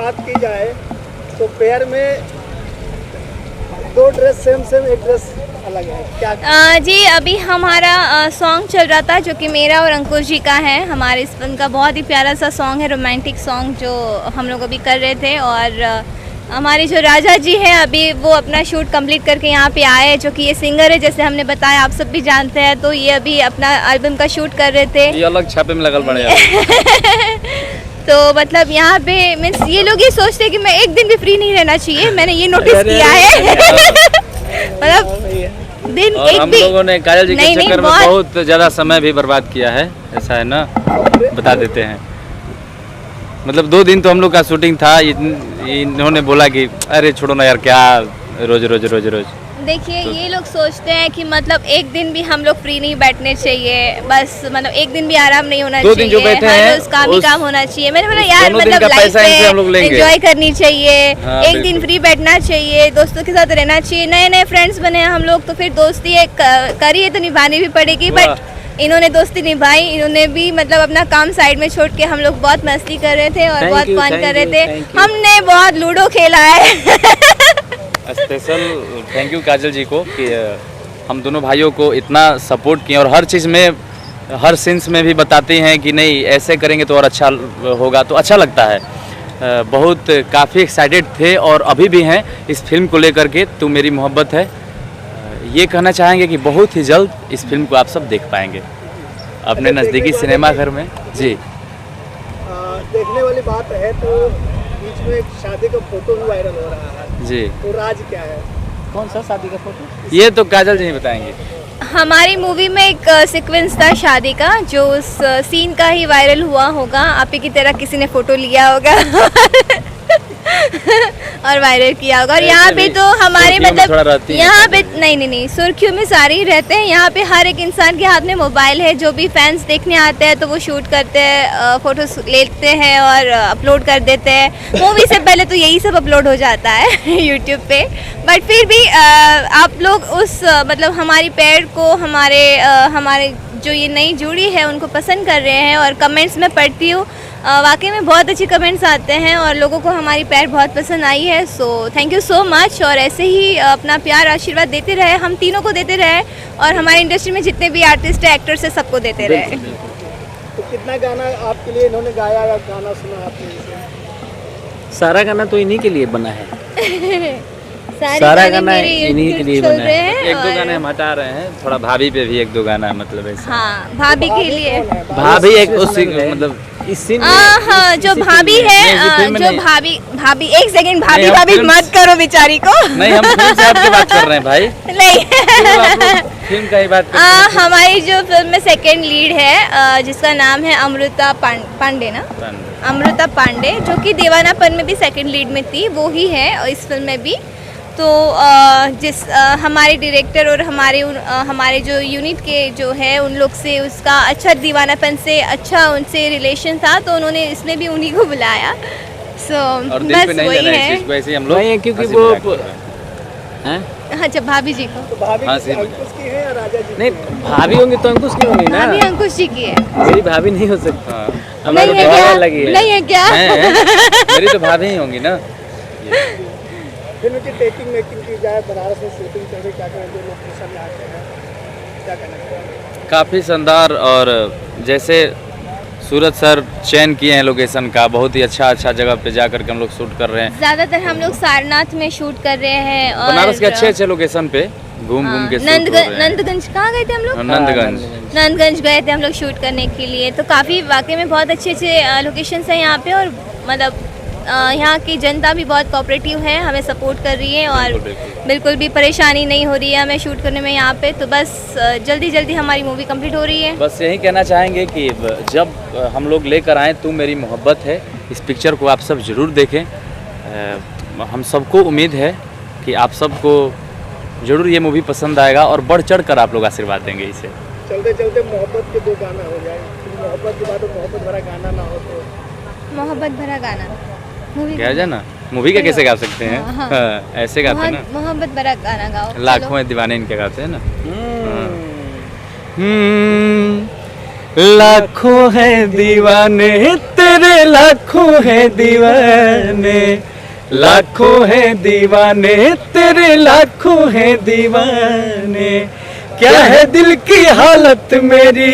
बात की जाए तो पेयर में 2 ड्रेस सेम एक ड्रेस अलग है क्या? जी अभी हमारा सॉन्ग चल रहा था जो कि मेरा और अंकुश जी का है। हमारे इस फिल्म का बहुत ही प्यारा सा सॉन्ग है, रोमांटिक सॉन्ग जो हम लोग अभी कर रहे थे। और हमारे जो राजा जी हैं अभी वो अपना शूट कंप्लीट करके यहाँ पे आए हैं, जो कि ये सिंगर है जैसे हमने बताया, आप सब भी जानते हैं। तो ये अभी अपना एल्बम का शूट कर रहे थे। ये अलग छापे में लगल बड़े तो मतलब यहाँ पे मीन्स ये लोग ये सोचते हैं कि मैं एक दिन भी फ्री नहीं रहना चाहिए, मैंने ये नोटिस किया है। मतलब दिन और एक हम भी लोगों ने काजल जी के चक्कर में बहुत बहुत ज़्यादा समय भी बर्बाद किया है, ऐसा है ना, बता देते हैं। मतलब 2 दिन तो हम लोग का शूटिंग था, इन्होंने बोला कि अरे छोड़ो ना यार, क्या रोज रोज रोज रोज। देखिए ये लोग सोचते हैं कि मतलब एक दिन भी हम लोग फ्री नहीं बैठने चाहिए, बस मतलब एक दिन भी आराम नहीं होना 2 दिन जो चाहिए, बैठे हर हैं रोज काम ही काम होना चाहिए। मैंने बोला यार दोनों दिन मतलब का लाइफ पैसा इनसे हम लोग में लेंगे। एंजॉय करनी चाहिए, हाँ, एक दिन फ्री बैठना चाहिए, दोस्तों के साथ रहना चाहिए। नए नए फ्रेंड्स बने हैं हम लोग, तो फिर दोस्ती एक करिए तो निभानी भी पड़ेगी। बट इन्होंने दोस्ती निभाई, इन्होंने भी मतलब अपना काम साइड में छोड़ के हम लोग बहुत मस्ती कर रहे थे और बहुत फन कर रहे थे। हमने बहुत लूडो खेला है। स्पेशल थैंक यू काजल जी को कि हम दोनों भाइयों को इतना सपोर्ट किए और हर चीज़ में, हर सीन्स में भी बताते हैं कि नहीं ऐसे करेंगे तो और अच्छा होगा, तो अच्छा लगता है। बहुत काफ़ी एक्साइटेड थे और अभी भी हैं इस फिल्म को लेकर के, तू मेरी मोहब्बत है। ये कहना चाहेंगे कि बहुत ही जल्द इस फिल्म को आप सब देख पाएंगे अपने नज़दीकी सिनेमा घर में। जी देखने वाली बात है तो बीच में एक शादी का फोटो भी वायरल हो रहा है जी, तो राज क्या है? कौन सा शादी का फोटो? ये तो काजल जी बताएंगे। हमारी मूवी में एक सीक्वेंस था शादी का, जो उस सीन का ही वायरल हुआ होगा। आप ही की तरह किसी ने फोटो लिया होगा और वायरल किया होगा। और यहाँ पे तो हमारे मतलब यहाँ पे नहीं सुर्खियों में सारे ही रहते हैं। यहाँ पे हर एक इंसान के हाथ में मोबाइल है, जो भी फैंस देखने आते हैं तो वो शूट करते हैं, फोटो लेते हैं और अपलोड कर देते हैं। मूवी से पहले तो यही सब अपलोड हो जाता है यूट्यूब पे। बट फिर भी आप लोग उस मतलब हमारी पेड़ को, हमारे जो ये नई जोड़ी है उनको पसंद कर रहे हैं। और कमेंट्स में पढ़ती हूँ, वाकई में बहुत अच्छे कमेंट्स आते हैं और लोगों को हमारी पैर बहुत पसंद आई है। So thank you so much. और ऐसे ही अपना प्यार आशीर्वाद देते रहे, हम तीनों को देते रहे और हमारे इंडस्ट्री में जितने भी आर्टिस्ट है, एक्टर्स है, सबको देते रहे। तो कितना गाना आपके लिए इन्होंने गाया या गाना सुना आपने? सारा गाना तो इन्हीं के लिए बना है। सारा गाना इन्हीं के लिए बना है। 1-2 गाने हम हटा रहे हैं, थोड़ा भाभी पे भी 1-2 गाना, मतलब ऐसा। हाँ भाभी के लिए, भाभी एक उस मतलब इस सीन हाँ जो भाभी है, जो भाभी एक सेकंड, भाभी मत करो बेचारी को। नहीं, हम फिल्म से आपकी बात कर रहे हैं भाई। नहीं फिल्म का ही बात कर रहे हैं। हमारी जो फिल्म में सेकंड लीड है जिसका नाम है अमृता पांडे ना, अमृता पांडे, जो कि दीवानापन में भी सेकंड लीड में थी, वो ही है इस फिल्म में भी। तो हमारे डायरेक्टर और हमारे जो यूनिट के जो है उन लोग से उसका अच्छा दीवानापन से अच्छा उनसे रिलेशन था, तो उन्होंने इसमें भी उन्हीं को बुलाया। सो बस वही है, वैसे हम लोग क्योंकि वो हैं। हाँ जब भाभी जी को, तो भाभी हाँ, अंकुश की है या राजा जी? नहीं, भाभी होंगी तो अंकुश की होंगी ना। भाभी अंकुश जी की है, मेरी भाभी नहीं हो सकती। हाँ। हमारी नहीं है तो क्या? लगी है। नहीं है क्या? मेरी तो भाभी ही होंगी ना। फिल्म की टेकिंग मेकिंग की जाए, बनारस में शूटिंग चल रही, क्या करें जो लोकेशन में आते हैं, क्या कहना चाहिए? काफ़ी शानदार, और जैसे सूरज सर चयन किए हैं लोकेशन का, बहुत ही अच्छा जगह पे जा करके हम लोग शूट कर रहे हैं। ज्यादातर हम लोग सारनाथ में शूट कर रहे हैं और बनारस के अच्छे लोकेशन पे घूम के नंदगंज कहाँ गए थे हम लोग? नंदगंज गए थे हम लोग शूट करने के लिए। तो काफ़ी वाकई में बहुत अच्छे लोकेशंस हैं यहाँ पे, और मतलब यहाँ की जनता भी बहुत कोऑपरेटिव है, हमें सपोर्ट कर रही है और बिल्कुल भी परेशानी नहीं हो रही है हमें शूट करने में यहाँ पे। तो बस जल्दी हमारी मूवी कंप्लीट हो रही है। बस यही कहना चाहेंगे कि जब हम लोग लेकर आएँ तू मेरी मोहब्बत है, इस पिक्चर को आप सब ज़रूर देखें। हम सबको उम्मीद है कि आप सबको ज़रूर ये मूवी पसंद आएगा और बढ़ चढ़ कर आप लोग आशीर्वाद देंगे इसे। चलते मोहब्बत के 2 गाना हो जाए, मोहब्बत के बाद मोहब्बत भरा गाना ना हो तो मोहब्बत भरा गाना मूवी क्या है ना, मूवी का कैसे गा सकते हैं? हाँ। ऐसे गाते हैं ना, मोहब्बत भरा गाना गाओ। लाखों दीवाने इनके गाते हैं ना। लाखों हैं दीवाने तेरे, लाखों हैं दीवाने, लाखों हैं दीवाने तेरे, लाखों हैं दीवाने। क्या है दिल की हालत मेरी,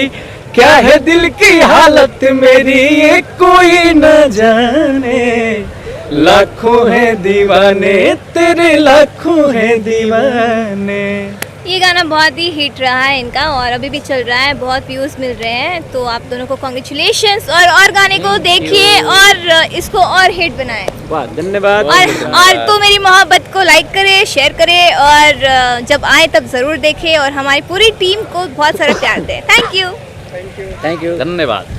क्या है दिल की हालत मेरी, ये कोई न जाने। लाखों हैं दीवाने तेरे, लाखों हैं दीवाने। ये गाना बहुत ही हिट रहा है इनका और अभी भी चल रहा है, बहुत व्यूज मिल रहे हैं। तो आप दोनों को कॉन्ग्रेचुलेशंस और गाने को देखिए और इसको और हिट बनाएं। वाह, धन्यवाद। और तो मेरी मोहब्बत को लाइक करे, शेयर करे और जब आए तब जरूर देखे और हमारी पूरी टीम को बहुत सारा प्यार दें। Thank you. Thank you. धन्यवाद।